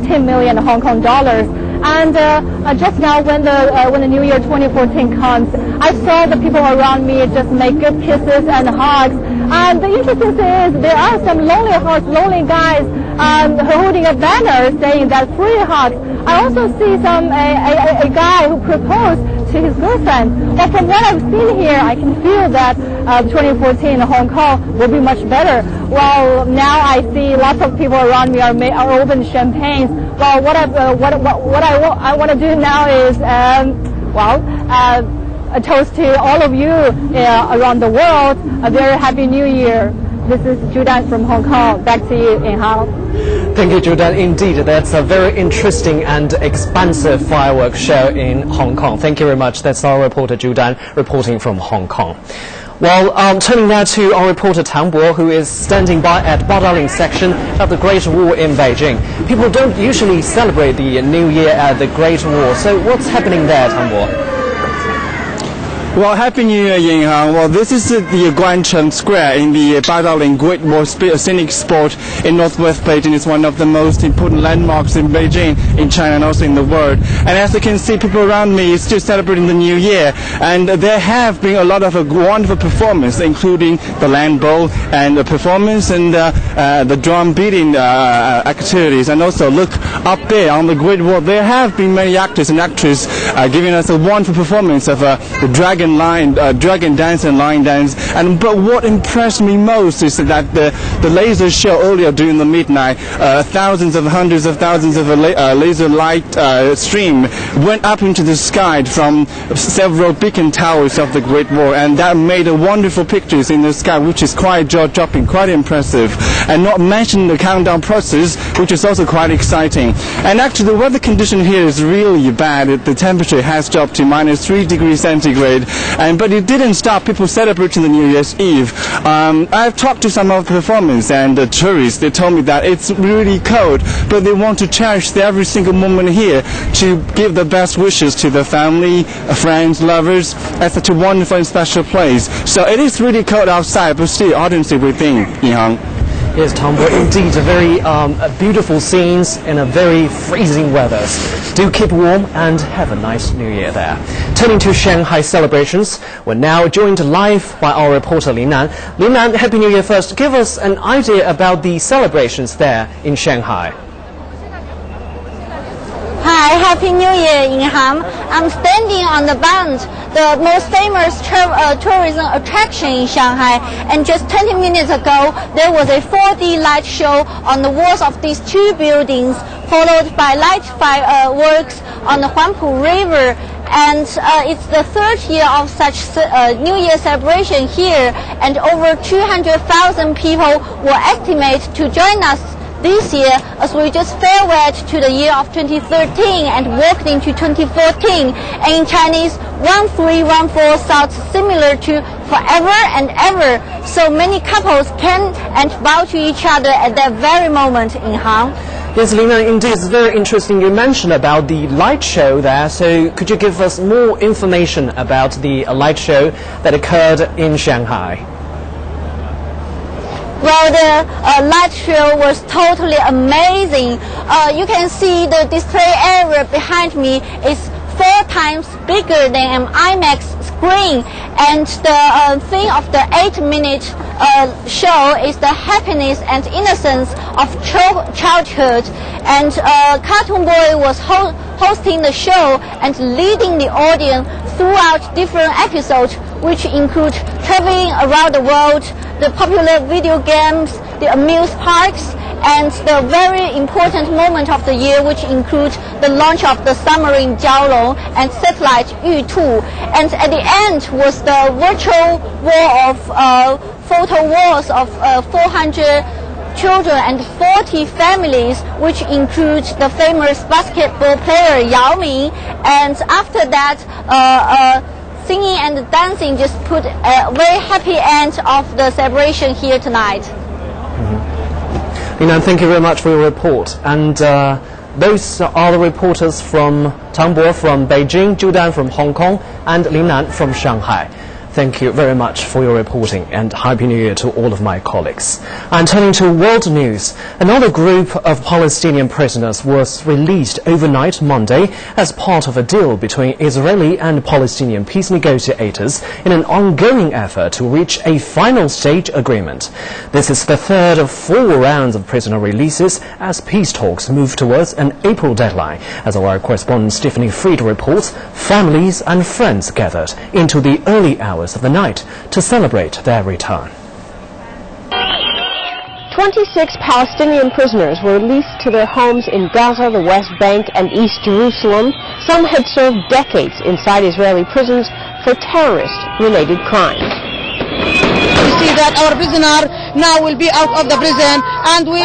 15 million Hong Kong dollars. And just now, when the New Year 2014 comes, I saw the people around me just make good kisses and hugs. And the interesting thing is, there are some lonely hearts, lonely guys holding a banner saying that free hugs. I also see a guy who proposed to his girlfriend. Well, from what I've seen here, I can feel that 2014 in Hong Kong will be much better. Well, now I see lots of people around me are open champagnes. Well, what I want to do now is, a toast to all of you around the world. A very happy New Year. This is Judan from Hong Kong. Back to you, Inhao. Thank you, Judan. Indeed, that's a very interesting and expansive fireworks show in Hong Kong. Thank you very much. That's our reporter Judan reporting from Hong Kong. Well, turning now to our reporter Tang Bo, who is standing by at Badaling section of the Great Wall in Beijing. People don't usually celebrate the New Year at the Great Wall, so what's happening there, Tang Bo? Well, Happy New Year, Yinghang. Well, this is the Guancheng Square in the Badaling Great Wall Scenic Spot in northwest Beijing. It's one of the most important landmarks in Beijing, in China, and also in the world. And as you can see, people around me are still celebrating the New Year. And there have been a lot of wonderful performance, including the land bowl and the performance and the drum beating activities. And also, look up there on the Great Wall, there have been many actors and actresses giving us a wonderful performance of the dragon dance and lion dance. But what impressed me most is that the laser show earlier during the midnight, hundreds of thousands of laser light stream went up into the sky from several beacon towers of the Great Wall, and that made wonderful pictures in the sky, which is quite jaw-dropping, quite impressive. And not mention the countdown process, which is also quite exciting. And actually, the weather condition here is really bad. The temperature has dropped to -3 degrees centigrade. But it didn't stop people celebrating the New Year's Eve. I've talked to some of the performers and the tourists. They told me that it's really cold, but they want to cherish every single moment here to give the best wishes to their family, friends, lovers at such a wonderful and special place. So it is really cold outside, but still audience within, Yinghang. Yes, Tom, but indeed a very beautiful scenes in a very freezing weather. Do keep warm and have a nice New Year there. Turning to Shanghai celebrations, we're now joined live by our reporter Lin Nan. Lin Nan, Happy New Year first. Give us an idea about the celebrations there in Shanghai. Hi, Happy New Year, Yingham. I'm standing on the Bund, the most famous tourism attraction in Shanghai. And just 20 minutes ago, there was a 4D light show on the walls of these two buildings, followed by light fireworks on the Huangpu River. And it's the third year of such New Year celebration here, and over 200,000 people were estimated to join us this year, as we just farewelled to the year of 2013 and walked into 2014. And in Chinese, 1314 sounds similar to forever and ever. So many couples can and vow to each other at that very moment in Hang. Yes, Lina, indeed, it's very interesting. You mentioned about the light show there, so could you give us more information about the light show that occurred in Shanghai? Well, the light show was totally amazing. You can see the display area behind me is 4 times bigger than an IMAX screen, and the theme of the 8-minute show is the happiness and innocence of childhood. And Cartoon Boy was hosting the show and leading the audience throughout different episodes, which include traveling around the world, the popular video games, the amuse parks, and the very important moment of the year, which includes the launch of the submarine Jiaolong and satellite Yutu. And at the end was the virtual wall of photo walls of 400 children and 40 families, which includes the famous basketball player Yao Ming. And after that, singing and dancing just put a very happy end of the celebration here tonight. Lina, thank you very much for your report. And those are the reporters from Tang Bo from Beijing, Judan from Hong Kong, and Lin Nan from Shanghai. Thank you very much for your reporting, and Happy New Year to all of my colleagues. And turning to world news, another group of Palestinian prisoners was released overnight Monday as part of a deal between Israeli and Palestinian peace negotiators in an ongoing effort to reach a final stage agreement. This is the third of 4 rounds of prisoner releases as peace talks move towards an April deadline. As our correspondent Stephanie Fried reports, families and friends gathered into the early hours of the night to celebrate their return. 26 Palestinian prisoners were released to their homes in Gaza, the West Bank and East Jerusalem. Some had served decades inside Israeli prisons for terrorist-related crimes. We see that our prisoner now will be out of the prison and will